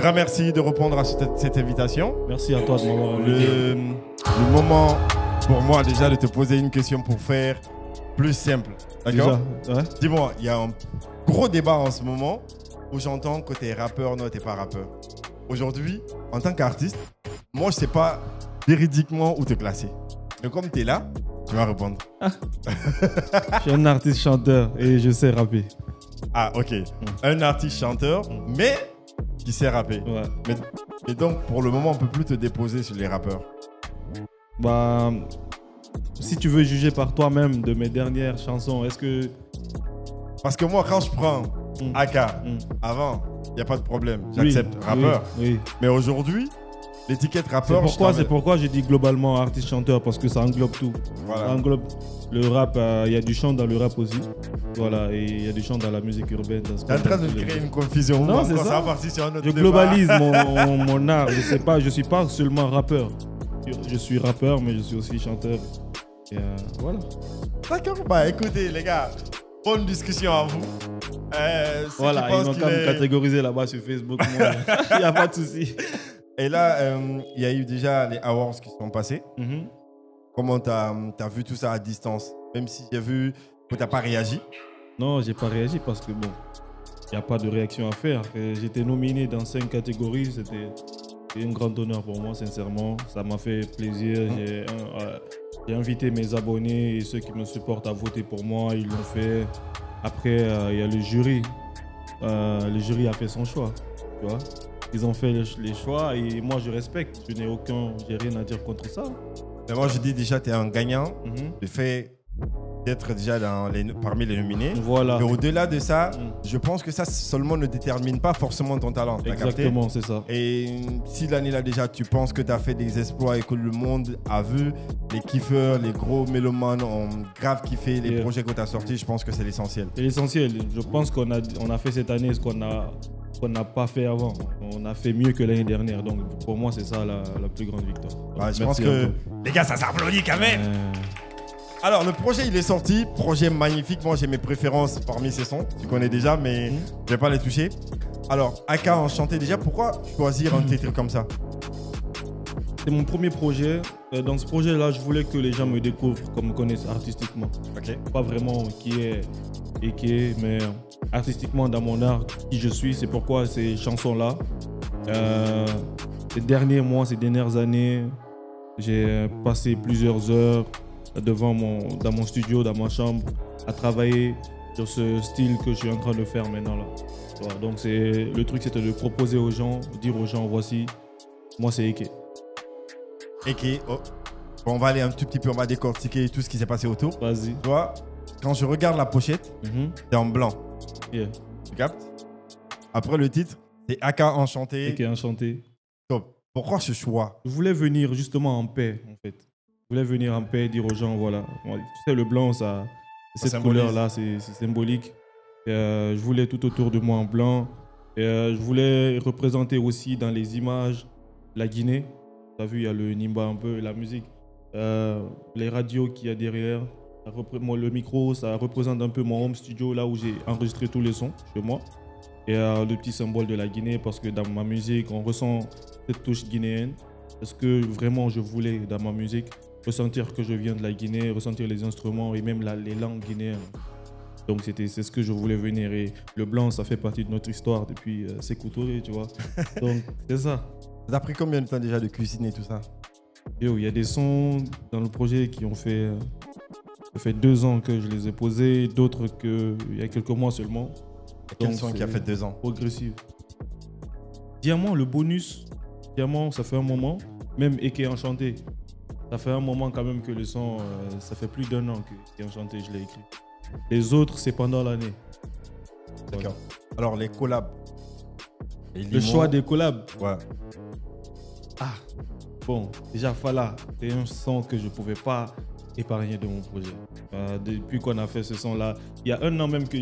Grand merci de répondre à cette invitation. Merci à toi de m'avoir invité. Le moment pour moi déjà de te poser une question pour faire plus simple. D'accord? Ouais. Dis-moi, il y a un gros débat en ce moment où j'entends que tu es rappeur, non, tu n'es pas rappeur. Aujourd'hui, en tant qu'artiste, moi je ne sais pas véridiquement où te classer. Mais comme tu es là, tu vas répondre. Je suis un artiste chanteur et je sais rapper. Ah, ok. Un artiste chanteur, mais qui sait rapper. Ouais. Mais donc, pour le moment, on ne peut plus te déposer sur les rappeurs. Bah, si tu veux juger par toi-même de mes dernières chansons, est-ce que... Parce que moi, quand je prends AK, avant, il n'y a pas de problème. J'accepte oui, rappeur. Oui. Mais aujourd'hui, l'étiquette rappeur... C'est pourquoi je dis globalement artiste-chanteur, parce que ça englobe tout. Voilà. Ça englobe le rap, il y a du chant dans le rap aussi. Voilà, et il y a du chant dans la musique urbaine. Tu es en train de créer une confusion. Non, c'est ça. Ça va partir sur un autre Je globalise mon art. Je ne suis pas seulement rappeur. Je suis rappeur, mais je suis aussi chanteur. Et voilà. D'accord. Bah écoutez, les gars, bonne discussion à vous. Voilà, ils m'ont quand même catégorisé là-bas sur Facebook. Il n'y a pas de souci. Et là, il y a eu déjà les awards qui sont passés. Comment tu as vu tout ça à distance? Même si j'ai vu que tu n'as pas réagi. Non, j'ai pas réagi parce que bon, il n'y a pas de réaction à faire. J'étais nominé dans 5 catégories. C'était un grand honneur pour moi, sincèrement. Ça m'a fait plaisir. J'ai invité mes abonnés et ceux qui me supportent à voter pour moi. Ils l'ont fait. Après, il y a le jury. Le jury a fait son choix. Tu vois? Ils ont fait les choix et moi, je respecte. J'ai rien à dire contre ça. Mais moi, je dis déjà, tu es un gagnant. Le fait d'être déjà parmi les nominés. Voilà. Mais au-delà de ça, je pense que ça seulement ne détermine pas forcément ton talent. Exactement, c'est ça. Et si l'année-là déjà, tu penses que tu as fait des exploits et que le monde a vu, les kiffeurs, les gros mélomanes ont grave kiffé les projets que tu as sortis, je pense que c'est l'essentiel. C'est l'essentiel. Je pense qu'on a fait cette année ce qu'on n'a pas fait avant. On a fait mieux que l'année dernière. Donc pour moi, c'est ça la plus grande victoire. Ouais, je pense que les gars, ça s'applaudit quand même. Alors, le projet, il est sorti. Projet magnifique. Moi, j'ai mes préférences parmi ces sons. Tu connais déjà, mais je ne vais pas les toucher. Alors, AK Enchanté, déjà, pourquoi choisir un titre comme ça? C'est mon premier projet. Dans ce projet-là, je voulais que les gens me découvrent, comme me connaissent artistiquement. Okay. Pas vraiment qui est, mais artistiquement dans mon art, qui je suis. C'est pourquoi ces chansons-là, ces derniers mois, ces dernières années, j'ai passé plusieurs heures dans mon studio, dans ma chambre, à travailler sur ce style que je suis en train de faire maintenant là. Voilà, donc le truc, c'était de proposer aux gens, dire aux gens, voici, moi c'est Eke. Eke, oh. Bon, on va aller un tout petit peu, on va décortiquer tout ce qui s'est passé autour. Vas-y. Tu vois, quand je regarde la pochette, c'est en blanc. Yeah. Tu captes? Après le titre, c'est AK Enchanté. Eke Enchanté. Top. Pourquoi ce choix? Je voulais venir justement en paix, en fait. Je voulais venir en paix, dire aux gens, voilà. Tu sais, le blanc, cette couleur-là, c'est symbolique. Je voulais tout autour de moi en blanc. Je voulais représenter aussi dans les images la Guinée. Tu as vu, il y a le Nimba un peu, la musique. Les radios qu'il y a derrière. Le micro, ça représente un peu mon home studio, là où j'ai enregistré tous les sons chez moi. Et le petit symbole de la Guinée, parce que dans ma musique, on ressent cette touche guinéenne. Parce que vraiment, je voulais, dans ma musique, ressentir que je viens de la Guinée, ressentir les instruments et même les langues guinéennes. Donc c'est ce que je voulais venir. Et le blanc, ça fait partie de notre histoire depuis Sékou Touré, tu vois. Donc c'est ça. Ça t'a pris combien de temps déjà de cuisiner tout ça? Il y a des sons dans le projet qui ont fait... Ça fait 2 ans que je les ai posés, d'autres il y a quelques mois seulement. Quel son qui a fait 2 ans? Progressif. Diamant, le bonus. Diamant, ça fait un moment. Même Eke Enchanté. Ça fait un moment quand même que le son, ça fait plus d'1 an que Enchanté, je l'ai écrit. Les autres, c'est pendant l'année. D'accord. Alors, les collabs. Le choix des collabs. Ouais. Ah, bon, déjà Fala, c'est un son que je ne pouvais pas épargner de mon projet. Depuis qu'on a fait ce son-là, il y a 1 an même que...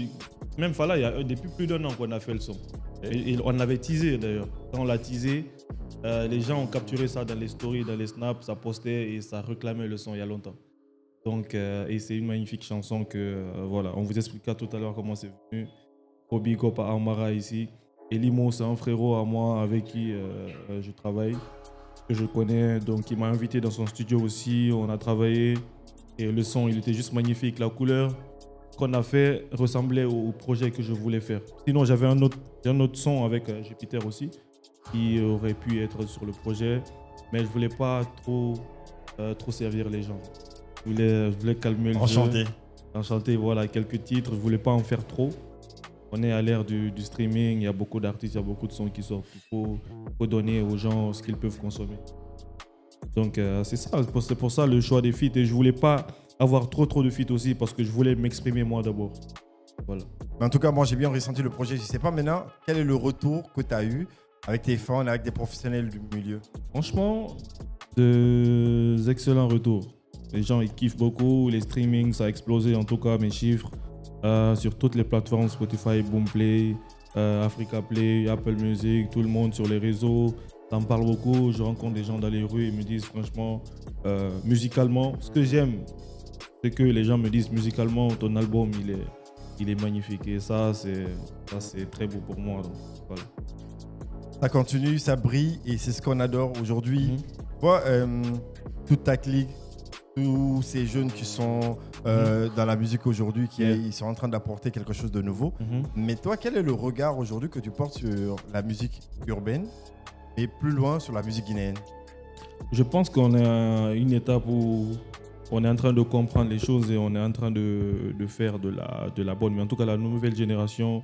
Même Fala, depuis plus d'1 an qu'on a fait le son. Et on l'avait teasé d'ailleurs. Quand on l'a teasé, les gens ont capturé ça dans les stories, dans les snaps, ça postait et ça réclamait le son il y a longtemps. Donc, et c'est une magnifique chanson que, voilà, on vous expliquera tout à l'heure comment c'est venu. Au big up à Amara ici. Et Limo, c'est un frérot à moi avec qui je travaille, que je connais. Donc, il m'a invité dans son studio aussi. On a travaillé. Et le son, il était juste magnifique. La couleur qu'on a fait ressemblait au projet que je voulais faire. Sinon, j'avais un autre son avec Jupiter aussi, qui aurait pu être sur le projet. Mais je ne voulais pas trop servir les gens. Je voulais calmer le jeu. Enchanté, voilà, quelques titres. Je ne voulais pas en faire trop. On est à l'ère du streaming, il y a beaucoup d'artistes, il y a beaucoup de sons qui sortent. Il faut donner aux gens ce qu'ils peuvent consommer. Donc c'est ça, c'est pour ça le choix des feats. Et je ne voulais pas avoir trop de feats aussi parce que je voulais m'exprimer moi d'abord. Voilà. En tout cas, moi j'ai bien ressenti le projet. Je ne sais pas maintenant, quel est le retour que tu as eu avec tes fans, avec des professionnels du milieu? Franchement, des excellents retours. Les gens ils kiffent beaucoup, les streamings ça a explosé en tout cas mes chiffres. Sur toutes les plateformes, Spotify, Boomplay, Africa Play, Apple Music, tout le monde sur les réseaux. Ça me parle beaucoup. Je rencontre des gens dans les rues et me disent franchement, musicalement, ce que j'aime, c'est que les gens me disent musicalement, ton album, il est magnifique. Et ça, c'est très beau pour moi. Donc, voilà. Ça continue, ça brille et c'est ce qu'on adore aujourd'hui. Tu vois, toute ta clique, tous ces jeunes qui sont dans la musique aujourd'hui, ils sont en train d'apporter quelque chose de nouveau. Mais toi, quel est le regard aujourd'hui que tu portes sur la musique urbaine et plus loin sur la musique guinéenne? Je pense qu'on est à une étape où on est en train de comprendre les choses et on est en train de faire de la bonne. Mais en tout cas, la nouvelle génération,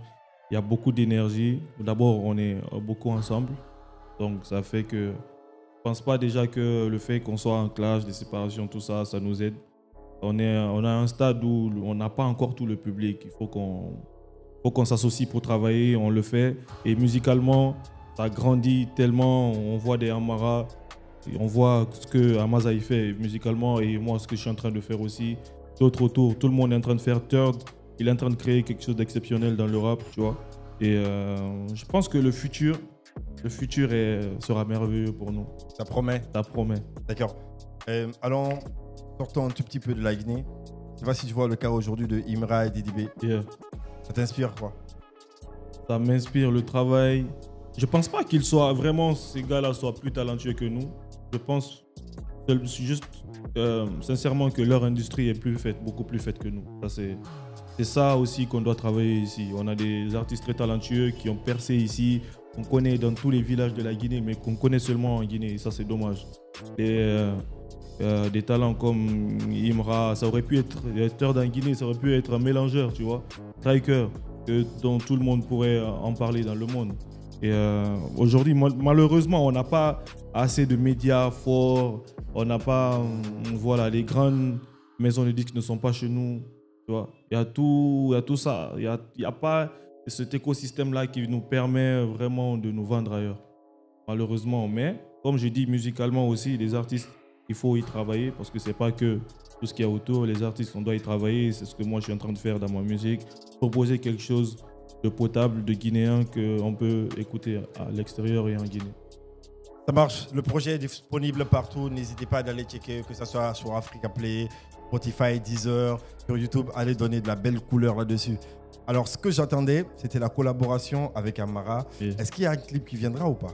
il y a beaucoup d'énergie. D'abord, on est beaucoup ensemble. Donc, ça fait que je ne pense pas déjà que le fait qu'on soit en clash, des séparations, tout ça, ça nous aide. On a un stade où on n'a pas encore tout le public. Il faut qu'on s'associe pour travailler, on le fait. Et musicalement, ça grandit tellement. On voit des Amara, on voit ce que Amaza y fait musicalement et moi ce que je suis en train de faire aussi. D'autres autour, tout le monde est en train de faire third. Il est en train de créer quelque chose d'exceptionnel dans le rap, tu vois. Et je pense que le futur sera merveilleux pour nous. Ça promet. Ça promet. D'accord. Allons, sortons un tout petit peu de la Guinée. Je ne sais pas si tu vois le cas aujourd'hui de Imra et Didibé. Ça t'inspire quoi? Ça m'inspire le travail. Je ne pense pas qu'ils soient vraiment, ces gars-là soient plus talentueux que nous. Je pense juste sincèrement que leur industrie est beaucoup plus faite que nous. C'est ça aussi qu'on doit travailler ici. On a des artistes très talentueux qui ont percé ici. On connaît dans tous les villages de la Guinée, mais qu'on connaît seulement en Guinée. Et ça, c'est dommage. Des talents comme Imra, ça aurait pu être en Guinée, ça aurait pu être un mélangeur, tu vois. Striker, dont tout le monde pourrait en parler dans le monde. Et aujourd'hui, malheureusement, on n'a pas assez de médias forts. On n'a pas, voilà, les grandes maisons de disques ne sont pas chez nous. Tu vois, il y a tout ça. Il y a pas cet écosystème-là qui nous permet vraiment de nous vendre ailleurs, malheureusement. Mais comme je dis, musicalement aussi, les artistes, il faut y travailler parce que c'est pas que tout ce qu'il y a autour. Les artistes, on doit y travailler. C'est ce que moi, je suis en train de faire dans ma musique. Proposer quelque chose de potable, de guinéen qu'on peut écouter à l'extérieur et en Guinée. Ça marche. Le projet est disponible partout. N'hésitez pas à aller checker, que ce soit sur Africa Play, Spotify, Deezer, sur YouTube. Allez donner de la belle couleur là-dessus. Alors, ce que j'attendais, c'était la collaboration avec Amara. Est-ce qu'il y a un clip qui viendra ou pas?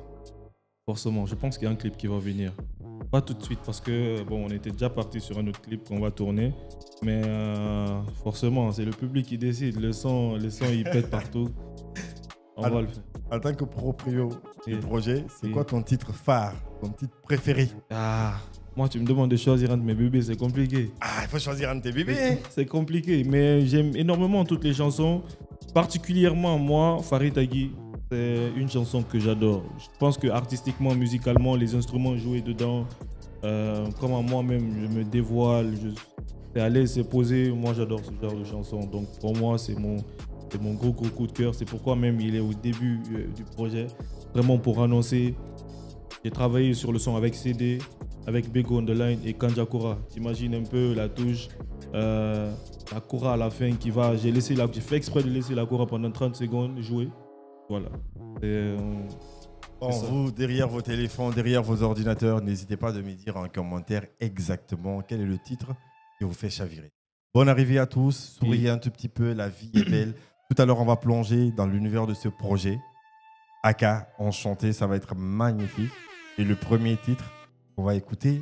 Forcément, je pense qu'il y a un clip qui va venir. Pas tout de suite parce que bon, on était déjà parti sur un autre clip qu'on va tourner. Mais forcément, c'est le public qui décide. Le son il pète partout. On va le faire. En tant que proprio du projet, c'est quoi ton titre phare, ton titre préféré? Moi, tu me demandes de choisir un de mes bébés, c'est compliqué. Il faut choisir un de tes bébés. C'est compliqué, mais j'aime énormément toutes les chansons. Particulièrement, moi, Farid Agui, c'est une chanson que j'adore. Je pense que artistiquement, musicalement, les instruments joués dedans, comment moi-même je me dévoile, c'est à l'aise, c'est posé. Moi, j'adore ce genre de chanson. Donc, pour moi, c'est mon gros coup de cœur. C'est pourquoi même il est au début du projet. Vraiment pour annoncer. J'ai travaillé sur le son avec CD, avec Bego on the Line et Kanja Kora. T'imagines un peu la touche, la Kora à la fin qui va. J'ai fait exprès de laisser la Kora pendant 30 secondes jouer. Voilà. Vous, derrière vos téléphones, derrière vos ordinateurs, n'hésitez pas de me dire en commentaire exactement quel est le titre qui vous fait chavirer. Bonne arrivée à tous. Souriez un tout petit peu, la vie est belle. Tout à l'heure, on va plonger dans l'univers de ce projet. Aka, enchanté, ça va être magnifique. Et le premier titre qu'on va écouter,